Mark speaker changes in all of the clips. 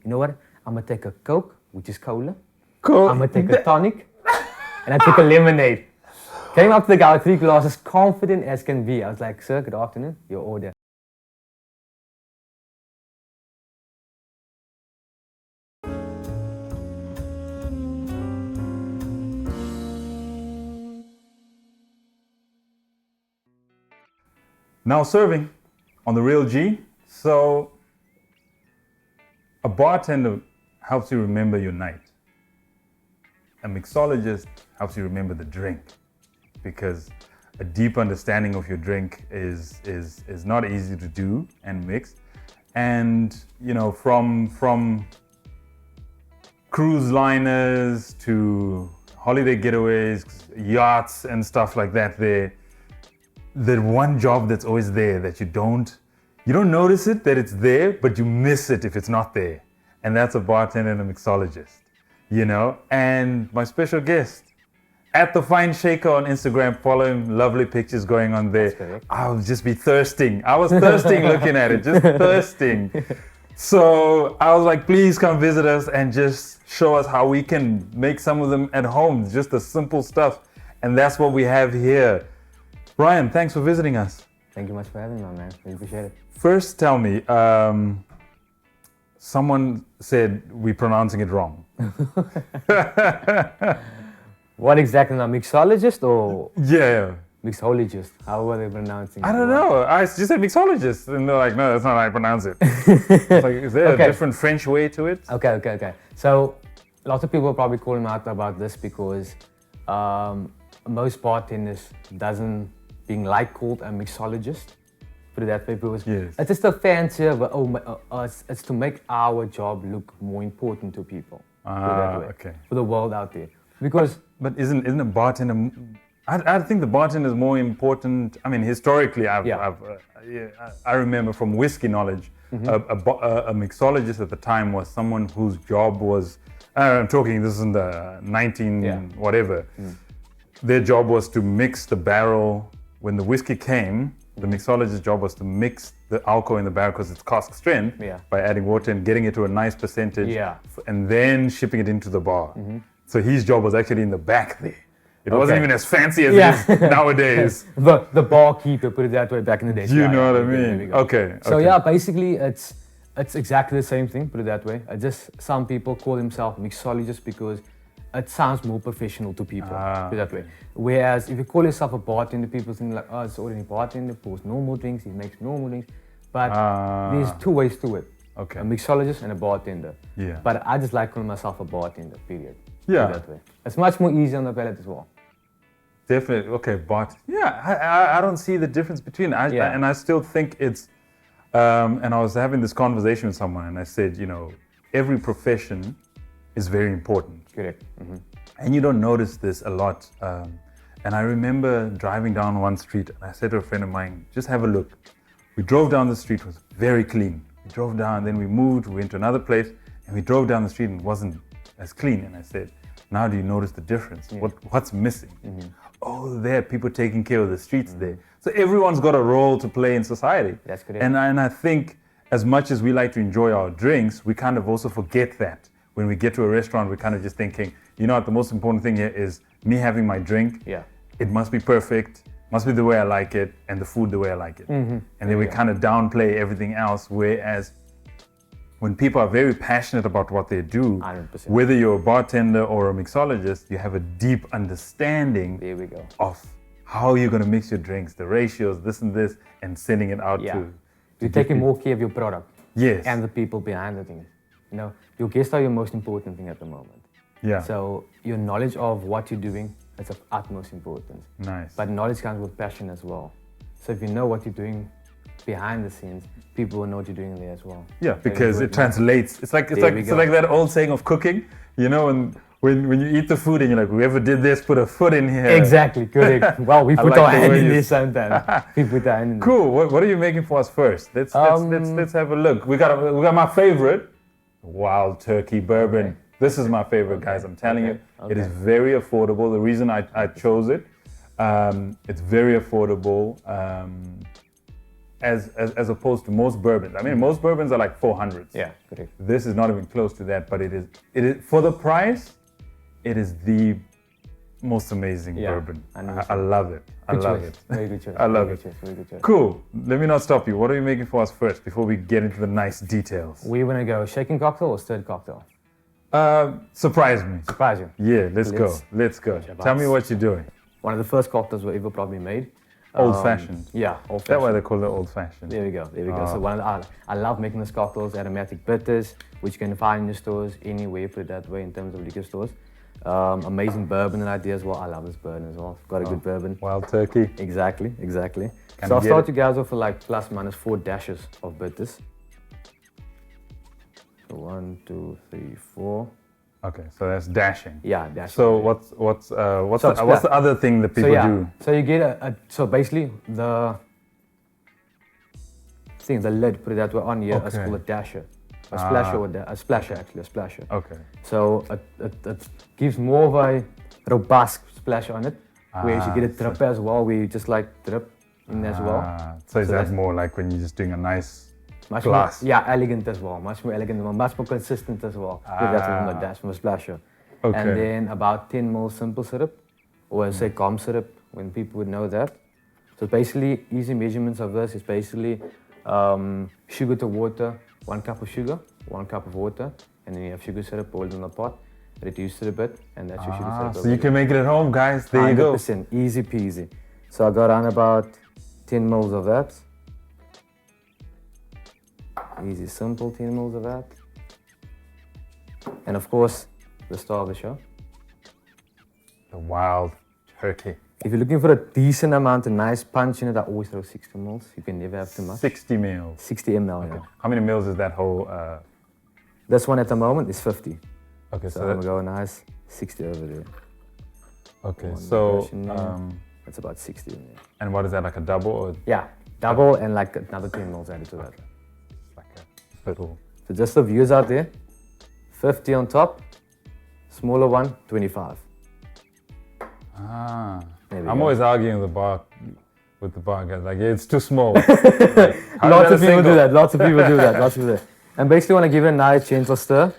Speaker 1: you know what? I'm gonna take a Coke, which is cola.
Speaker 2: Cool.
Speaker 1: I'm gonna take a tonic, and I took a lemonade. Came up to the guy with 3 glasses, confident as can be. I was like, sir, good afternoon, your order.
Speaker 2: Now serving on the Real G. So a bartender helps you remember your night. A mixologist helps you remember the drink, because a deep understanding of your drink is not easy to do and mix. And you know, from cruise liners to holiday getaways, yachts and stuff like that, the one job that's always there that you don't notice it that it's there, but you miss it if it's not there. And that's a bartender and a mixologist, you know? And my special guest, at the Fine Shaker on Instagram, follow him, lovely pictures going on there. I'll just be thirsting. I was thirsting looking at it, just thirsting. So I was like, please come visit us and just show us how we can make some of them at home, just the simple stuff. And that's what we have here. Ryan, thanks for visiting us.
Speaker 1: Thank you much for having me, man. Really appreciate it.
Speaker 2: First, tell me, someone said we're pronouncing it wrong.
Speaker 1: What exactly now? Mixologist or
Speaker 2: Yeah.
Speaker 1: mixologist? How are they pronouncing it?
Speaker 2: I don't know. I just said mixologist. And they're like, no, that's not how I pronounce it. It's like, is there a different French way to it?
Speaker 1: Okay. So, a lot of people probably call me out about this because most bartenders doesn't being called a mixologist. Put it that way, because
Speaker 2: Yes.
Speaker 1: it's just a fancier, but it's to make our job look more important to people. Put it that way.
Speaker 2: Okay.
Speaker 1: For the world out there. Because
Speaker 2: But isn't a bartender? I think the bartender is more important. I mean, historically, I remember from whiskey knowledge, a mixologist at the time was someone whose job was. I'm talking. This is in the 19 whatever. Their job was to mix the barrel. When the whiskey came, the mixologist's job was to mix the alcohol in the barrel because it's cask strength by adding water and getting it to a nice percentage, and then shipping it into the bar. So his job was actually in the back there. It wasn't even as fancy as it is nowadays.
Speaker 1: the barkeeper, put it that way, back in the day.
Speaker 2: You know what I mean? Okay.
Speaker 1: So basically it's exactly the same thing, put it that way. Just some people call themselves mixologists because it sounds more professional to people, put it that way. Whereas if you call yourself a bartender, people think like, oh, it's already a bartender, pours normal drinks, he makes normal drinks. But there's 2 ways to it.
Speaker 2: Okay.
Speaker 1: A mixologist and a bartender.
Speaker 2: Yeah.
Speaker 1: But I just like calling myself a bartender, period.
Speaker 2: Yeah.
Speaker 1: That way. It's much more easy on the palate as well.
Speaker 2: Definitely. Okay, but I don't see the difference between it. And I still think it's, and I was having this conversation with someone and I said, you know, every profession is very important.
Speaker 1: Correct.
Speaker 2: And you don't notice this a lot. And I remember driving down one street and I said to a friend of mine, just have a look. We drove down the street, it was very clean. We drove down, then we moved, we went to another place and we drove down the street and it wasn't as clean. And I said, now do you notice the difference? What's missing? Oh, there are people taking care of the streets there. So everyone's got a role to play in society.
Speaker 1: That's correct.
Speaker 2: And I think as much as we like to enjoy our drinks, we kind of also forget that. When we get to a restaurant, we're kind of just thinking, you know what, the most important thing here is me having my drink.
Speaker 1: Yeah.
Speaker 2: It must be perfect, must be the way I like it, and the food the way I like it. And then we kind of downplay everything else, whereas when people are very passionate about what they do,
Speaker 1: 100%.
Speaker 2: whether you're a bartender or a mixologist, you have a deep understanding of how you're going to mix your drinks, the ratios, this and this, and sending it out to
Speaker 1: you're taking more care of your product.
Speaker 2: Yes.
Speaker 1: And the people behind the things. You know, your guests are your most important thing at the moment.
Speaker 2: Yeah.
Speaker 1: So your knowledge of what you're doing is of utmost importance.
Speaker 2: Nice.
Speaker 1: But knowledge comes with passion as well. So if you know what you're doing behind the scenes, people will know what you're doing there as well.
Speaker 2: Yeah, because it translates. It's like that old saying of cooking, you know, when you eat the food and you're like, whoever did this put a foot in here.
Speaker 1: Exactly, correct. Well, we put our hand in there sometimes. We put our hand in there.
Speaker 2: Cool. What are you making for us first? Let's have a look. We got my favorite, wild turkey bourbon. Okay. This is my favorite, guys. I'm telling you, it is very affordable. The reason I chose it, it's very affordable. as opposed to most bourbons. I mean, most bourbons are like 400s.
Speaker 1: Yeah, correct.
Speaker 2: This is not even close to that, but it is for the price. It is the most amazing bourbon. I love it. I love it.
Speaker 1: Very good choice.
Speaker 2: I love it.
Speaker 1: Very good choice.
Speaker 2: Cool. Let me not stop you. What are you making for us first before we get into the nice details?
Speaker 1: We want to go shaken cocktail or stirred cocktail?
Speaker 2: Surprise me.
Speaker 1: Surprise you.
Speaker 2: Yeah, let's go. Let's go. Tell me what you're doing.
Speaker 1: One of the first cocktails we ever probably made.
Speaker 2: Old-fashioned.
Speaker 1: Yeah, old-fashioned.
Speaker 2: That's why they call it old-fashioned.
Speaker 1: There we go. So I love making those cocktails, aromatic bitters, which you can find in the stores anywhere, put it that way, in terms of liquor stores. Amazing bourbon and idea as well. I love this bourbon as well. Got a good bourbon.
Speaker 2: Wild turkey.
Speaker 1: Exactly.
Speaker 2: Can
Speaker 1: So I'll start you guys off with like plus minus 4 dashes of bitters. So 1, 2, 3, 4.
Speaker 2: Okay, so that's dashing.
Speaker 1: Yeah, dashing.
Speaker 2: So what's the other thing that people do?
Speaker 1: So you get so basically the lid, put it that way, on here is called a dasher. A splasher or a splasher actually, a splasher.
Speaker 2: Okay.
Speaker 1: So it gives more of a robust splash on it, whereas you get a drip as well, where you just like drip in as well.
Speaker 2: So is that more like when you're just doing a nice
Speaker 1: much
Speaker 2: glass?
Speaker 1: More, elegant as well, much more elegant, much more consistent as well. That's from the dash, from a splasher.
Speaker 2: Okay.
Speaker 1: And then about 10 ml simple syrup, or say calm syrup, when people would know that. So basically, easy measurements of this is basically sugar to water, 1 cup of sugar, 1 cup of water, and then you have sugar syrup boiled in the pot, reduce it a bit, and that's your sugar syrup.
Speaker 2: So you can make it at home, guys. There you go.
Speaker 1: 100%, easy peasy. So I got around about 10 ml of that. Easy, simple 10 ml of that. And of course, the star of the show.
Speaker 2: The wild turkey.
Speaker 1: If you're looking for a decent amount, a nice punch in it, I always throw 60 ml. You can never have too much.
Speaker 2: 60 mils.
Speaker 1: 60 ml,
Speaker 2: Okay.
Speaker 1: yeah.
Speaker 2: How many mils is that whole?
Speaker 1: This one at the moment is 50.
Speaker 2: Okay,
Speaker 1: So I'm gonna go a nice 60 over there.
Speaker 2: Okay,
Speaker 1: One
Speaker 2: so
Speaker 1: version there. That's about 60 in there.
Speaker 2: and what is that, like a double or
Speaker 1: Yeah, double and like another 10 ml added to that.
Speaker 2: like a little?
Speaker 1: So just the viewers out there, 50 on top, smaller one, 25. There we
Speaker 2: I'm
Speaker 1: go.
Speaker 2: always arguing with the bar guys. Like, yeah, it's too small.
Speaker 1: Lots of people do that. Lots of people do that. And basically, want to give it a nice gentle stir.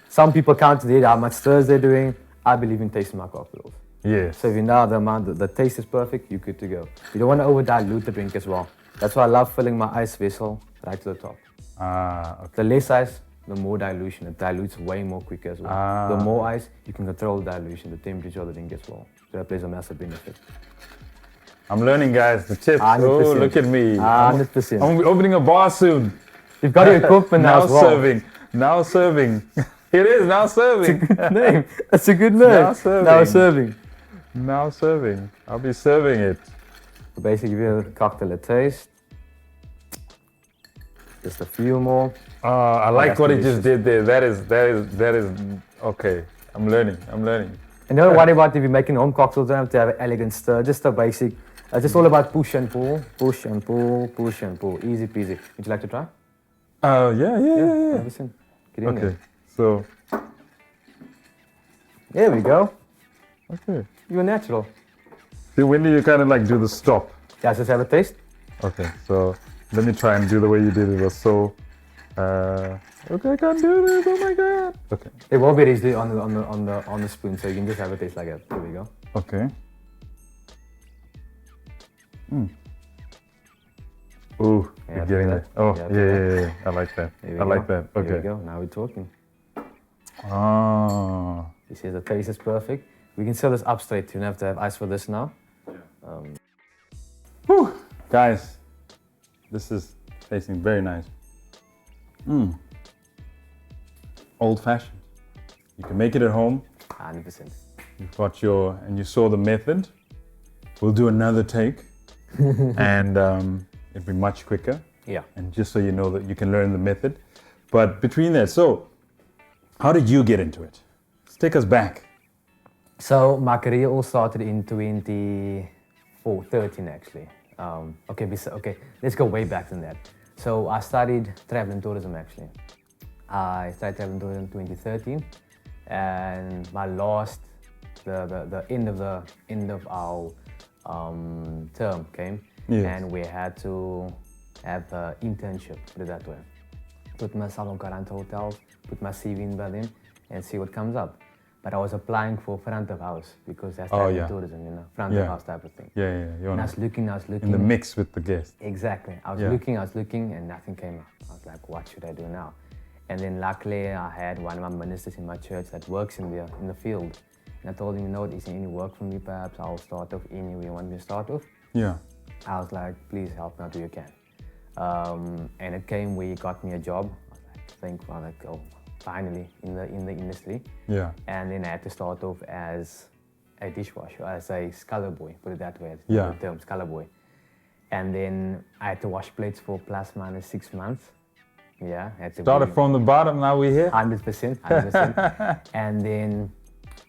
Speaker 1: Some people count there how much stirs they're doing. I believe in tasting my cocktails.
Speaker 2: Yes.
Speaker 1: So if you know the amount, the taste is perfect, you're good to go. You don't want to over dilute the drink as well. That's why I love filling my ice vessel right to the top.
Speaker 2: Okay.
Speaker 1: The less ice, the more dilution. It dilutes way more quicker as well. The more ice, you can control the dilution, the temperature of the drink as well. So that plays a massive benefit.
Speaker 2: I'm learning, guys. The tips.
Speaker 1: 100%.
Speaker 2: Oh, look at me.
Speaker 1: 100%.
Speaker 2: I'm opening a bar soon.
Speaker 1: You've got your equipment now as well.
Speaker 2: Now serving. It is now serving.
Speaker 1: It's a good name. That's a good name.
Speaker 2: Now serving.
Speaker 1: Now serving.
Speaker 2: Now serving. I'll be serving it.
Speaker 1: So basically, give you a cocktail a taste. Just a few more.
Speaker 2: I like
Speaker 1: that's
Speaker 2: what he
Speaker 1: delicious.
Speaker 2: just did there. That is okay. I'm learning.
Speaker 1: And don't worry about if you're making home cocktails, don't have to have an elegant stir. Just a basic. It's just all about push and pull, push and pull, push and pull. Easy peasy. Would you like to try?
Speaker 2: Yeah.
Speaker 1: Listen. Get in
Speaker 2: Okay.
Speaker 1: there.
Speaker 2: So.
Speaker 1: There we go.
Speaker 2: Okay.
Speaker 1: You're natural.
Speaker 2: See, when do you kind of like do the stop?
Speaker 1: Yeah, just have a taste.
Speaker 2: Okay. So let me try and do the way you did it. It was so. Okay, I can't do this. Oh my god. Okay.
Speaker 1: It will be easy on the spoon, so you can just have a taste like that. There we go.
Speaker 2: Okay. Ooh,
Speaker 1: Yeah,
Speaker 2: you're getting
Speaker 1: do
Speaker 2: there.
Speaker 1: that.
Speaker 2: Oh,
Speaker 1: Yeah,
Speaker 2: yeah. I like that.
Speaker 1: There we
Speaker 2: I
Speaker 1: go.
Speaker 2: like that.
Speaker 1: There we
Speaker 2: Okay.
Speaker 1: go. Now we're talking.
Speaker 2: Ah.
Speaker 1: You see the taste is perfect. We can sell this up straight. You don't have to have ice for this now.
Speaker 2: Whew. Guys, this is tasting very nice. Old fashioned. You can make it at home.
Speaker 1: 100%.
Speaker 2: You've got and you saw the method. We'll do another take and it'll be much quicker.
Speaker 1: Yeah.
Speaker 2: And just so you know that you can learn the method. But between that, so how did you get into it? Let's take us back.
Speaker 1: So my career all started in 2013 actually. Okay, let's go way back than that. So I studied travel and tourism actually. I started travel and tourism in 2013, and my the end of our term came,
Speaker 2: Yes.
Speaker 1: and we had to have an internship, put it that way. Put myself on Garante hotels, put my CV in by then, and see what comes up. But I was applying for front of house because that's type of tourism, you know, front of house type of thing.
Speaker 2: Yeah, yeah. You're
Speaker 1: And I was looking.
Speaker 2: in the mix with the guests.
Speaker 1: Exactly. I was looking, and nothing came up. I was like, what should I do now? And then luckily, I had one of my ministers in my church that works in the field. And I told him, you know, is there any work for me perhaps? I'll start off anywhere you want me to start off.
Speaker 2: Yeah.
Speaker 1: I was like, please help me out if you can. And it came where he got me a job. I was like, thankful, like, oh, finally in the industry.
Speaker 2: Yeah.
Speaker 1: And then I had to start off as a dishwasher, as a sculler boy, put it that way.
Speaker 2: Yeah.
Speaker 1: The term sculler boy. And then I had to wash plates for plus minus 6 months. Yeah. Had to
Speaker 2: Started from the bottom, now we're here.
Speaker 1: 100%, 100%. And then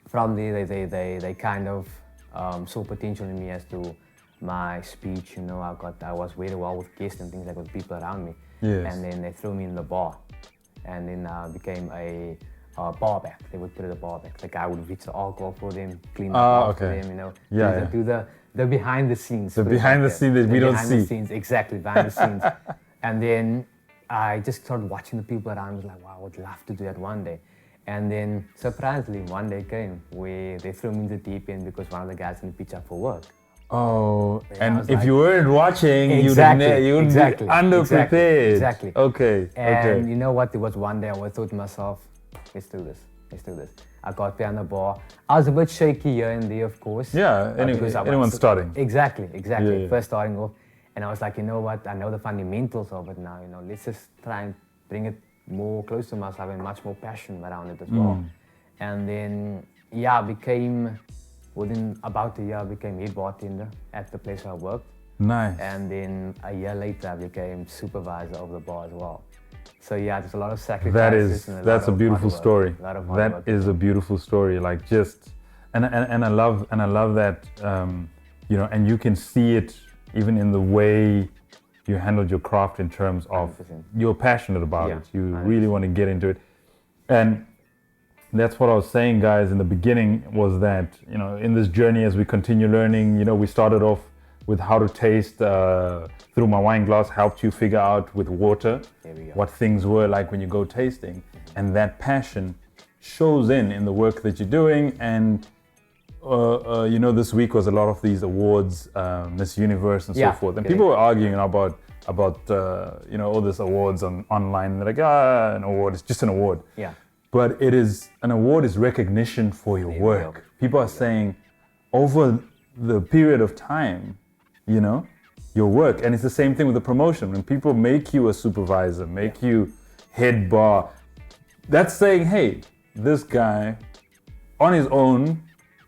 Speaker 1: from there, they kind of saw potential in me as to my speech. You know, I was very well with guests and things like with people around me.
Speaker 2: Yes.
Speaker 1: And then they threw me in the bar, and then I became a bar back. They would put it a bar back. The guy would reach the alcohol for them, clean up for them. You know, do the behind the scenes.
Speaker 2: The behind the scenes that we don't see.
Speaker 1: Behind the scenes, exactly, behind the scenes. And then I just started watching the people around. I was like, wow, I would love to do that one day. And then surprisingly, one day came where they threw me in the deep end because one of the guys didn't pitch up for work.
Speaker 2: Oh, and if
Speaker 1: like,
Speaker 2: you weren't watching, you'd be underprepared.
Speaker 1: Exactly.
Speaker 2: Okay.
Speaker 1: And you know what? There was one day I thought to myself, let's do this. I got there on the bar. I was a bit shaky here and there, of course.
Speaker 2: Yeah, anyone's starting.
Speaker 1: Exactly.
Speaker 2: Yeah.
Speaker 1: First starting off. And I was like, you know what? I know the fundamentals of it now. You know, let's just try and bring it more close to myself and much more passion around it as well. And then, within about a year, I became head bartender at the place I worked.
Speaker 2: Nice.
Speaker 1: And then a year later, I became supervisor of the bar as well. So yeah, there's a lot of sacrifices.
Speaker 2: That's a beautiful story.
Speaker 1: That
Speaker 2: is a beautiful story. Like and I love that, you know, and you can see it even in the way you handled your craft in terms of
Speaker 1: 100%.
Speaker 2: You're passionate about it. You
Speaker 1: 100%.
Speaker 2: really want to get into it. And that's what I was saying, guys, in the beginning, was that, you know, in this journey as we continue learning, you know, we started off with how to taste through my wine glass, helped you figure out with water what things were like when you go tasting. And that passion shows in the work that you're doing. And, you know, this week was a lot of these awards, Miss Universe and so forth. And people were arguing about you know, all these awards online. They're like, an award is just an award.
Speaker 1: Yeah.
Speaker 2: But an award is recognition for your work. People are saying over the period of time, you know, your work. And it's the same thing with the promotion. When people make you a supervisor, make you head bar, that's saying, hey, this guy on his own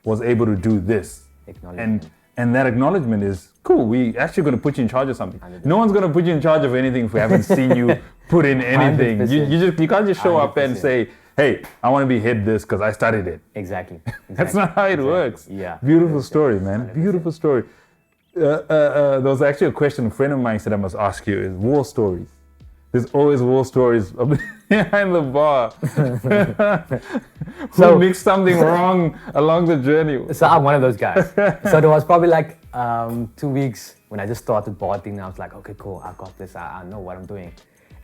Speaker 2: was able to do this. And that acknowledgement is cool. We actually going to put you in charge of something. 100%. No one's going to put you in charge of anything if we haven't seen you put in anything. You can't just show 100%. Up and say, hey, I want to be head this because I studied it.
Speaker 1: Exactly.
Speaker 2: That's not how it works.
Speaker 1: Yeah.
Speaker 2: Beautiful story, man. 100%. Beautiful story. There was actually a question a friend of mine said I must ask you is war stories. There's always war stories behind the bar. Who mixed something wrong along the journey?
Speaker 1: So I'm one of those guys. So there was probably like 2 weeks when I just started bartending. I was like, okay, cool, I got this. I know what I'm doing.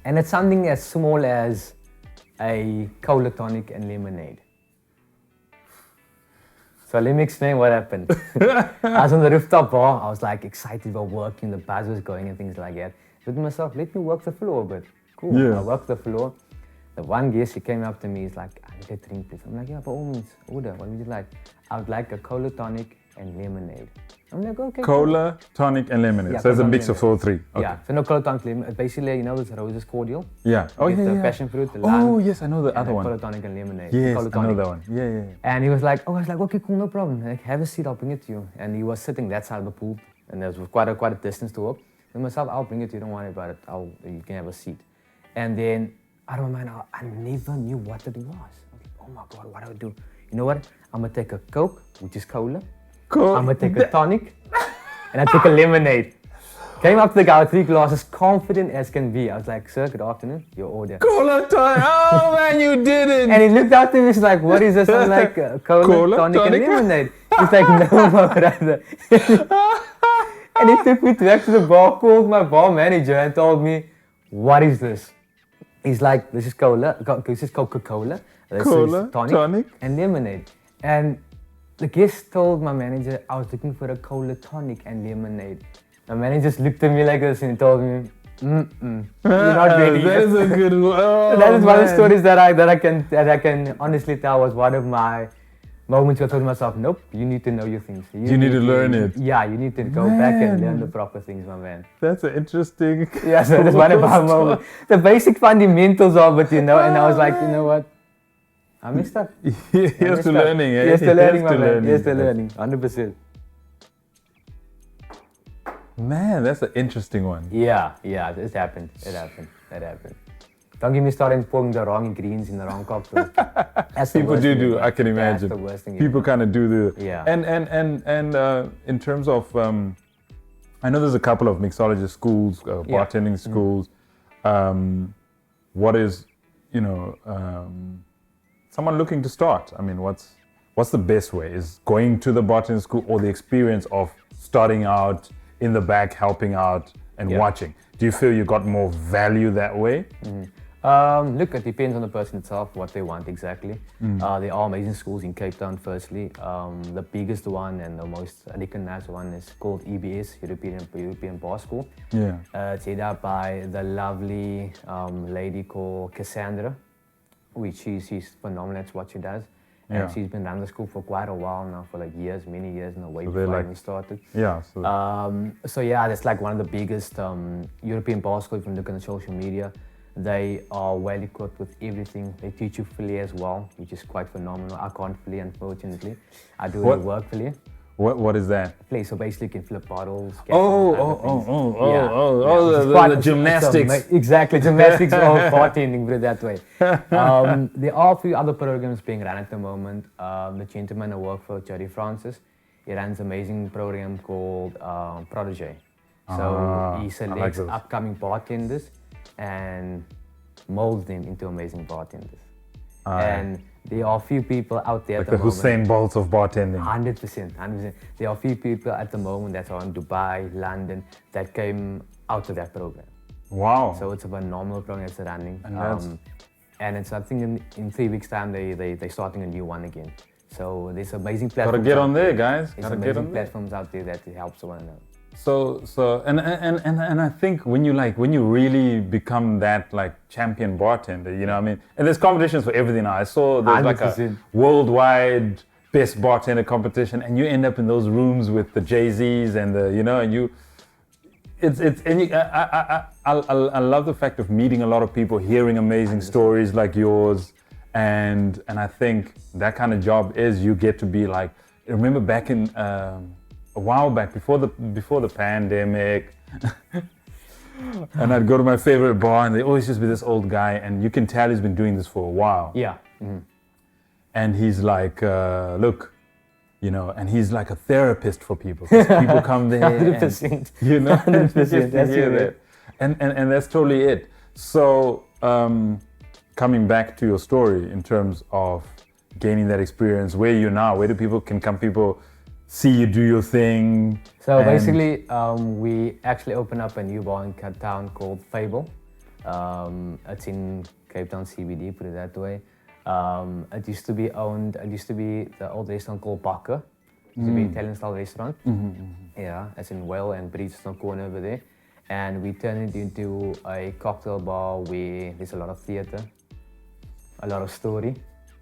Speaker 1: And it's something as small as a cola tonic and lemonade. So let me explain what happened. I was on the rooftop bar. I was like excited about working. The buzz was going and things like that. I said to myself, let me work the floor a bit. Cool.
Speaker 2: Yeah.
Speaker 1: I worked the floor. The one guest, he came up to me. He's like, I need a drink, please. I'm like, yeah, by all means, order. What would you like? I would like a cola tonic and lemonade. I'm like, okay.
Speaker 2: Cola, tonic, and lemonade.
Speaker 1: Yeah,
Speaker 2: so it's a mix of all three. Okay.
Speaker 1: Yeah. So no cola tonic, lemonade. Basically, you know, this roses cordial.
Speaker 2: Yeah. Oh, yeah.
Speaker 1: The passion fruit, the lime.
Speaker 2: Oh, yes, I know the other one.
Speaker 1: Cola tonic and lemonade.
Speaker 2: Yes,
Speaker 1: cola
Speaker 2: I know that one. Yeah.
Speaker 1: And he was like, okay, cool, no problem. Like, have a seat, I'll bring it to you. And he was sitting that side of the pool, and there was quite a distance to walk. And myself, I'll bring it to you, don't worry about it. You can have a seat. And then, out of my mind, I never knew what it was. I was like, oh my God, what do I do? You know what? I'm gonna take a Coke, which is cola.
Speaker 2: Cool.
Speaker 1: I'm gonna take a tonic, and I took a lemonade. Came up to the guy with 3 glasses, confident as can be. I was like, sir, good afternoon, your order.
Speaker 2: Cola tonic, oh man, you did it.
Speaker 1: And he looked out to me, he's like, what is this? I'm like, cola, tonic, and lemonade. He's like, no, my brother. And he took me back to the bar, called my bar manager and told me, what is this? He's like, this is Coca-Cola, this is tonic and lemonade. And the guest told my manager I was looking for a cola tonic and lemonade. My manager just looked at me like this and he told me, you're not ready.
Speaker 2: That is a good one. Oh,
Speaker 1: that is one of the stories that I can honestly tell was one of my moments where I told myself, nope, you need to know your things.
Speaker 2: You need to learn it.
Speaker 1: Yeah, you need to go back and learn the proper things, my man.
Speaker 2: That's an interesting.
Speaker 1: Yeah, so that's one of our moments. The basic fundamentals of it, and I was like, you know what? I messed up.
Speaker 2: Here's to learning, eh?
Speaker 1: Here's to learning, my man. Here's to learning, 100%.
Speaker 2: Man, that's an interesting one.
Speaker 1: Yeah, it happened. Don't get me started pouring the wrong ingredients in the wrong cocktail.
Speaker 2: People do. I can imagine.
Speaker 1: That's the worst thing.
Speaker 2: People kind of do
Speaker 1: Yeah.
Speaker 2: And in terms of, I know there's a couple of mixologist schools, bartending schools. What is, someone looking to start? I mean, what's the best way? Is going to the bartending school or the experience of starting out in the back, helping out and watching? Do you feel you got more value that way?
Speaker 1: Look, it depends on the person itself, what they want exactly. There are amazing schools in Cape Town, firstly. The biggest one and the most recognized one is called EBS, European Bar School.
Speaker 2: Yeah.
Speaker 1: It's headed up by the lovely lady called Cassandra, which she's phenomenal at what she does. And she's been running the school for quite a while now, for like many years now, way before I even started.
Speaker 2: Yeah.
Speaker 1: So yeah, that's like one of the biggest European bar schools. If you look on the social media, they are well equipped with everything. They teach you fillet as well, which is quite phenomenal. I can't fillet, unfortunately. I do the work fillet.
Speaker 2: What is that?
Speaker 1: Fillet, so basically you can flip bottles.
Speaker 2: The gymnastics.
Speaker 1: Exactly, gymnastics or bartending, put it that way. There are a few other programs being run at the moment. The gentleman I work for, Jerry Francis, he runs an amazing program called Protege. So he selects upcoming bartenders and molds them into amazing bartenders. And there are a few people out there
Speaker 2: like
Speaker 1: at the moment.
Speaker 2: Hussein Bolt of bartending.
Speaker 1: 100%. There are a few people at the moment that are in Dubai, London, that came out of that program.
Speaker 2: Wow.
Speaker 1: So it's a phenomenal program that's running. And it's, I think in 3 weeks' time, they're starting a new one again. So there's amazing platforms.
Speaker 2: Gotta get on there, guys.
Speaker 1: There's amazing platforms out there that helps one another.
Speaker 2: And I think when you really become that like champion bartender, you know what I mean? And there's competitions for everything now. I saw there's 100%. Like a worldwide best bartender competition, and you end up in those rooms with the Jay-Z's and I love the fact of meeting a lot of people, hearing amazing stories like yours, and I think that kind of job is you get to be like, I remember back in a while back, before the pandemic, and I'd go to my favorite bar, and there always just be this old guy, and you can tell he's been doing this for a while.
Speaker 1: Yeah. Mm-hmm.
Speaker 2: And he's like, look, and he's like a therapist for people. People come there,
Speaker 1: 100%.
Speaker 2: And,
Speaker 1: 100%. That's
Speaker 2: it. And that's totally it. So, coming back to your story in terms of gaining that experience, where you're now, where do people see you do your thing?
Speaker 1: So basically, we actually opened up a new bar in Cape Town called Fable. It's in Cape Town CBD, put it that way. It used to be the old restaurant called Bakker. It used to be an Italian style restaurant. Yeah, it's in Well and Bridgestone corner over there. And we turned it into a cocktail bar where there's a lot of theater, a lot of story,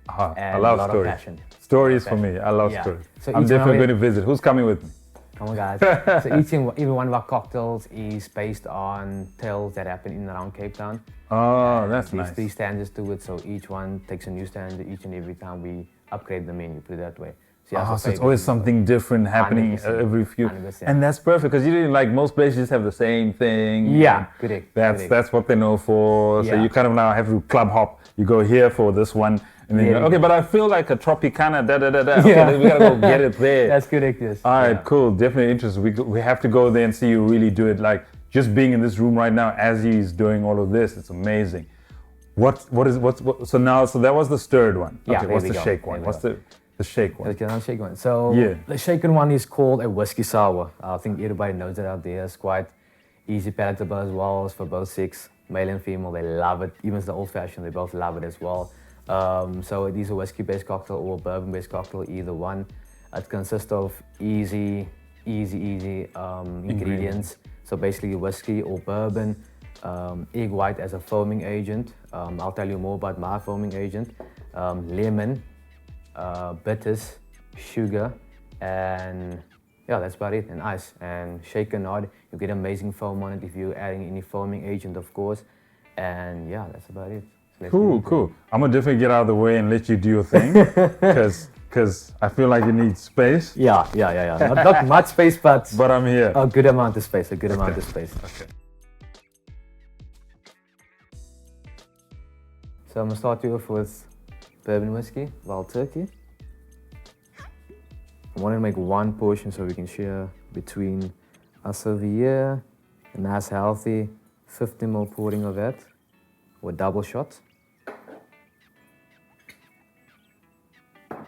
Speaker 1: and
Speaker 2: I love
Speaker 1: a lot
Speaker 2: stories.
Speaker 1: of passion.
Speaker 2: Stories for me. I love stories.
Speaker 1: So
Speaker 2: I'm definitely going to visit. Who's coming with me?
Speaker 1: Come on, guys. So every one of our cocktails is based on tales that happen in and around Cape Town.
Speaker 2: Oh, that's nice.
Speaker 1: There's 3 standards to it, so each one takes a new standard each and every time we upgrade the menu, put it that way. So,
Speaker 2: so it's always something different happening every few.
Speaker 1: 100%.
Speaker 2: And that's perfect, because you didn't like most places just have the same thing.
Speaker 1: Yeah, correct.
Speaker 2: That's what they know for. So you kind of now have to club hop. You go here for this one. And then okay, but I feel like a Tropicana, Okay, then we gotta go get it there.
Speaker 1: That's correct, yes.
Speaker 2: All right, cool. Definitely interested. We have to go there and see you really do it. Like just being in this room right now as he's doing all of this, it's amazing. So that was the stirred one.
Speaker 1: Yeah,
Speaker 2: okay, what's the shake one? The shake one.
Speaker 1: Let's get on the shaken one. So
Speaker 2: Yeah.
Speaker 1: the shaken one is called a whiskey sour. I think everybody knows it out there. It's quite easy palatable as well. It's for both sex, male and female. They love it. Even the old fashioned, they both love it as well. So it is a whiskey-based cocktail or bourbon-based cocktail, either one. It consists of easy ingredients. So basically whiskey or bourbon, egg white as a foaming agent. I'll tell you more about my foaming agent. Lemon, bitters, sugar, and yeah, that's about it, and ice. And shake and nod, you get amazing foam on it if you're adding any foaming agent, of course. And yeah, that's about it. So let's get
Speaker 2: Cool,
Speaker 1: into
Speaker 2: cool.
Speaker 1: it.
Speaker 2: I'm gonna definitely get out of the way and let you do your thing, because I feel like you need space.
Speaker 1: Yeah. Not much space, but
Speaker 2: But I'm here.
Speaker 1: a good amount of space, amount of space.
Speaker 2: Okay.
Speaker 1: So I'm gonna start you off with bourbon whiskey, wild turkey. I want to make one portion so we can share between us over here. A nice healthy 50 ml pouring of that, or double shot. I'm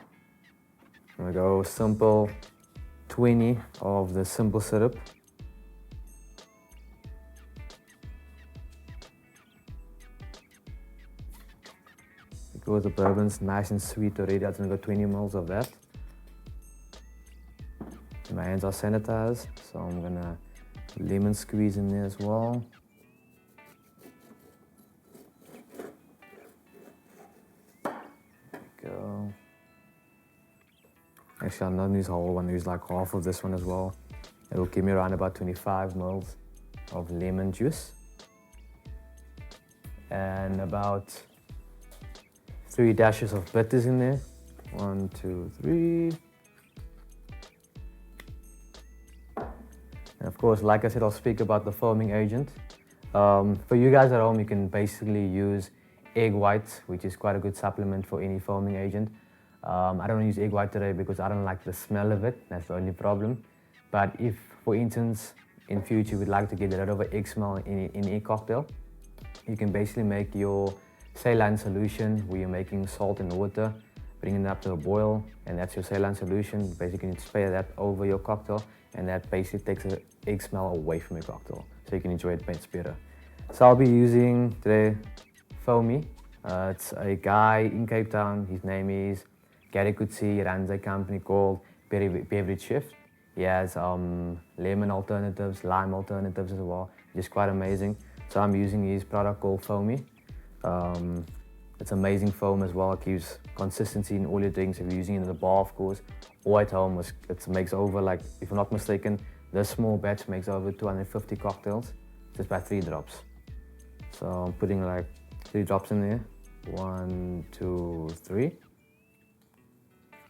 Speaker 1: gonna go simple 20 of the simple syrup. Because the bourbon's nice and sweet already, I'm gonna go 20 ml of that. My hands are sanitized, so I'm gonna lemon squeeze in there as well. There we go. Actually, I'm not gonna use the whole one, I'll use like half of this one as well. It will give me around about 25 ml of lemon juice. And about 3 dashes of bitters in there. 1, 2, 3. And of course, like I said, I'll speak about the foaming agent. For you guys at home, you can basically use egg white, which is quite a good supplement for any foaming agent. I don't use egg white today because I don't like the smell of it. That's the only problem. But if, for instance, in future you would like to get rid of an egg smell in any cocktail, you can basically make your saline solution where you're making salt and water, bringing it up to a boil, and that's your saline solution. Basically, you can spray that over your cocktail, and that basically takes the egg smell away from your cocktail, so you can enjoy it better. So I'll be using today Foamy. It's a guy in Cape Town. His name is Gary Kutsi. He runs a company called Beverage Shift. He has lemon alternatives, lime alternatives as well. Just quite amazing. So I'm using his product called Foamy. It's amazing foam as well. It gives consistency in all your drinks. If you're using it in the bar, of course, or at home, it makes over, like, if I'm not mistaken, this small batch makes over 250 cocktails just by 3 drops. So I'm putting like 3 drops in there. 1, 2, 3.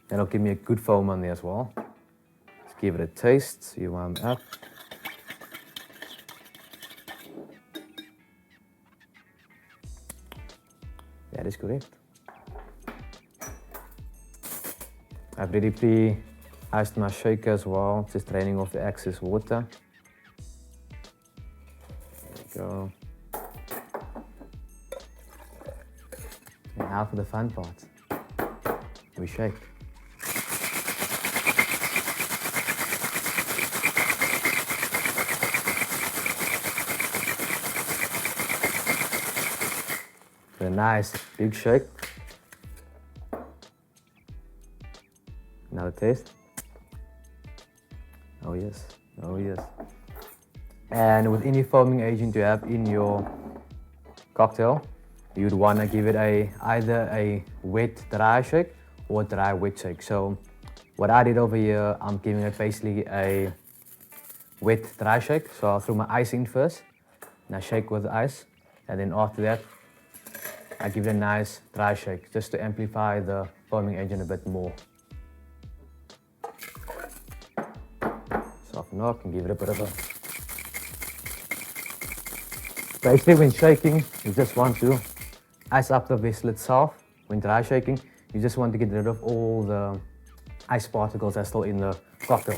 Speaker 1: That'll give me a good foam on there as well. Let's give it a taste, see where I'm at. That is correct. I've already pre-iced my shaker as well, just draining off the excess water. There we go. And now for the fun part. We shake. A nice big shake. Another taste. Oh yes, oh yes. And with any foaming agent you have in your cocktail, you'd want to give it either a wet dry shake or dry wet shake. So what I did over here, I'm giving it basically a wet dry shake. So I'll throw my ice in first, and I shake with the ice, and then after that I give it a nice dry shake just to amplify the foaming agent a bit more. Soften up and give it a bit of a... Basically when shaking, you just want to ice up the vessel itself. When dry shaking, you just want to get rid of all the ice particles that's still in the cocktail.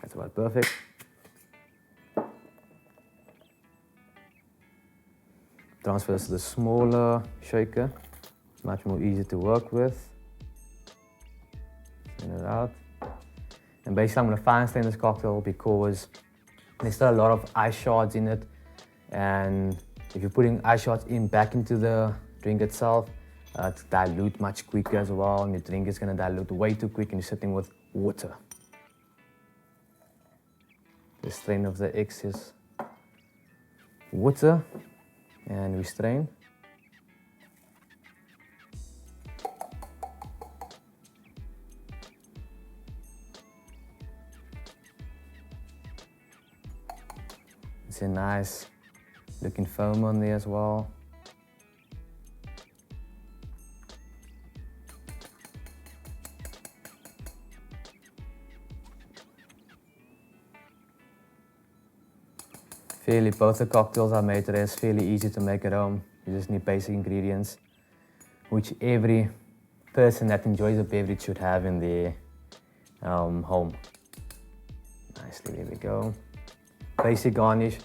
Speaker 1: That's about perfect. transfer this to the smaller shaker. Much more easy to work with. Send it out. And basically I'm going to fine stain this cocktail because there's still a lot of ice shards in it. And if you're putting ice shards back into the drink itself, it's dilute much quicker as well. And your drink is going to dilute way too quick and you're sitting with water. The strain of the excess water and we strain. It's a nice looking foam on there as well. Both the cocktails I made today is fairly easy to make at home. You just need basic ingredients, which every person that enjoys a beverage should have in their home. Nicely, there we go. Basic garnish,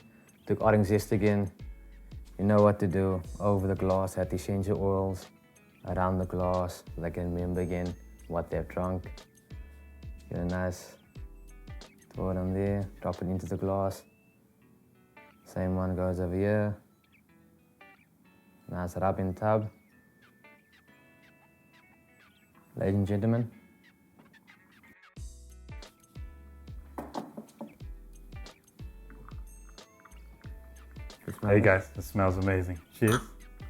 Speaker 1: took orange zest again. You know what to do. Over the glass, add the essential oils around the glass so they can remember again what they've drunk. Get a nice throw it on there, drop it into the glass. Same one goes over here. Nice rubbing tub. Ladies and gentlemen.
Speaker 2: Hey guys, it smells amazing. Cheers.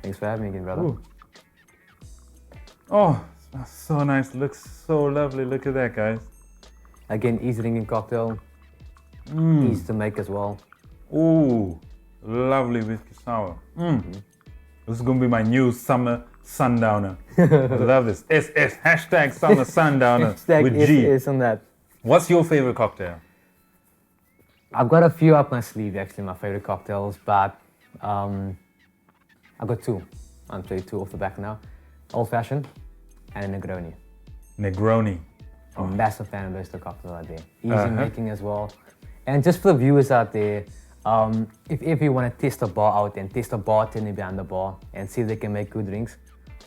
Speaker 1: Thanks for having me again, brother.
Speaker 2: Ooh. Oh, it smells so nice. Looks so lovely. Look at that, guys.
Speaker 1: Again, easy drinking cocktail. Easy to make as well.
Speaker 2: Ooh, lovely whiskey sour. This is going to be my new summer sundowner. I love this. SS, hashtag summer sundowner with G.
Speaker 1: SS on that.
Speaker 2: What's your favorite cocktail?
Speaker 1: I've got a few up my sleeve, actually, my favorite cocktails, but I've got two. I'll tell you two off the back now. Old Fashioned and a Negroni.
Speaker 2: Negroni.
Speaker 1: I'm a massive fan of those two cocktails out there. Easy making as well. And just for the viewers out there, if you want to test a bar out and test a bartender behind the bar and see if they can make good drinks,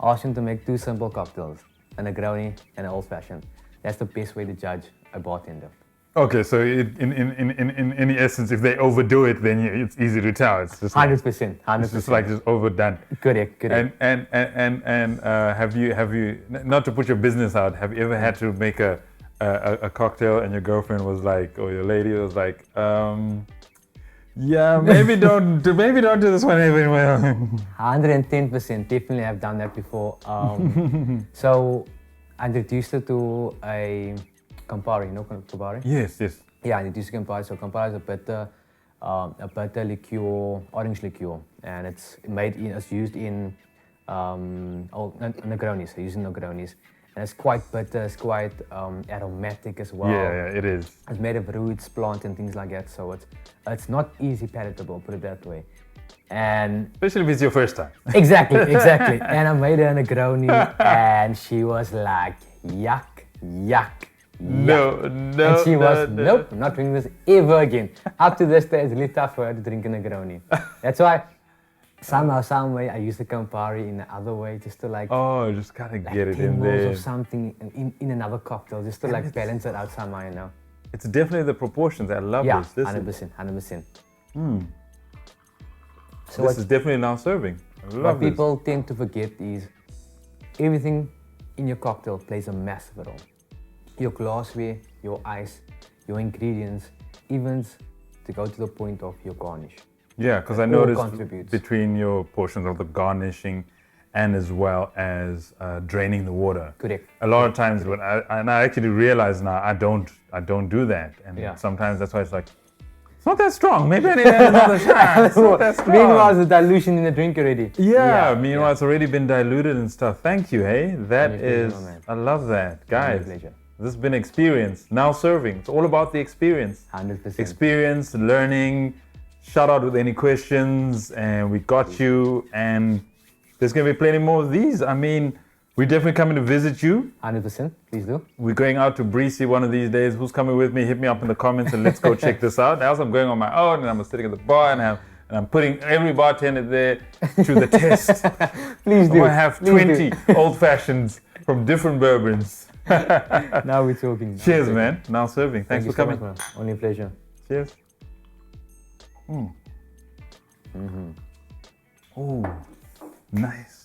Speaker 1: ask them to make two simple cocktails, a Negroni and an Old Fashioned. That's the best way to judge a bartender.
Speaker 2: Okay, so in any essence, if they overdo it, then it's easy to tell. It's just
Speaker 1: 100%.
Speaker 2: It's just like just overdone.
Speaker 1: Correct.
Speaker 2: And have you not to put your business out? Have you ever had to make a cocktail and your girlfriend was like, or your lady was like, yeah, maybe don't do this one anyway.
Speaker 1: 110%, definitely have done that before. So I introduced her to a Campari, you know Campari?
Speaker 2: Yes.
Speaker 1: Yeah, I introduced her to Campari. So Campari is a bitter liqueur, orange liqueur, and it's used in Negronis. So using Negronis, and it's quite bitter, it's quite aromatic as well.
Speaker 2: Yeah, it is.
Speaker 1: It's made of roots, plants, and things like that. So it's not easy palatable, put it that way. And
Speaker 2: especially if it's your first time.
Speaker 1: Exactly. And I made her a Negroni, and she was like, yuck.
Speaker 2: No.
Speaker 1: And she was, nope, not drinking this ever again. Up to this day, it's really tough for her to drink a Negroni. That's why somehow, some way, I use the Campari in the other way, just to
Speaker 2: just gotta get it in there.
Speaker 1: Or something in another cocktail, just to balance it out somehow, you know.
Speaker 2: It's definitely the proportions. I love this.
Speaker 1: Yeah, 100%.
Speaker 2: So this is definitely now serving. I love
Speaker 1: what people tend to forget is everything in your cocktail plays a massive role. Your glassware, your ice, your ingredients, even to go to the point of your garnish.
Speaker 2: Yeah, because I noticed between your portions of the garnishing and as well as draining the water.
Speaker 1: Correct.
Speaker 2: A lot of times when I actually realize now I don't do that, and sometimes that's why it's like, it's not that strong. Maybe I need to add another shot. It's not that strong.
Speaker 1: Meanwhile, the dilution in the drink already.
Speaker 2: Meanwhile, it's already been diluted and stuff. Thank you, hey. That is, I love that, guys.
Speaker 1: My pleasure.
Speaker 2: This has been experience. Now serving. It's all about the experience.
Speaker 1: 100%.
Speaker 2: Experience, learning. Shout out with any questions, and we got you. And there's gonna be plenty more of these. I mean, we're definitely coming to visit you.
Speaker 1: 100%. Please do.
Speaker 2: We're going out to Peazy one of these days. Who's coming with me? Hit me up in the comments and let's go check this out. Else I'm going on my own and I'm sitting at the bar and have and I'm putting every bartender there to the test.
Speaker 1: Please do.
Speaker 2: I have 20 old fashions from different bourbons.
Speaker 1: Now we're talking.
Speaker 2: Cheers, man. Now serving. Thanks for coming.
Speaker 1: So much, man. Only a pleasure.
Speaker 2: Cheers. Oh, nice.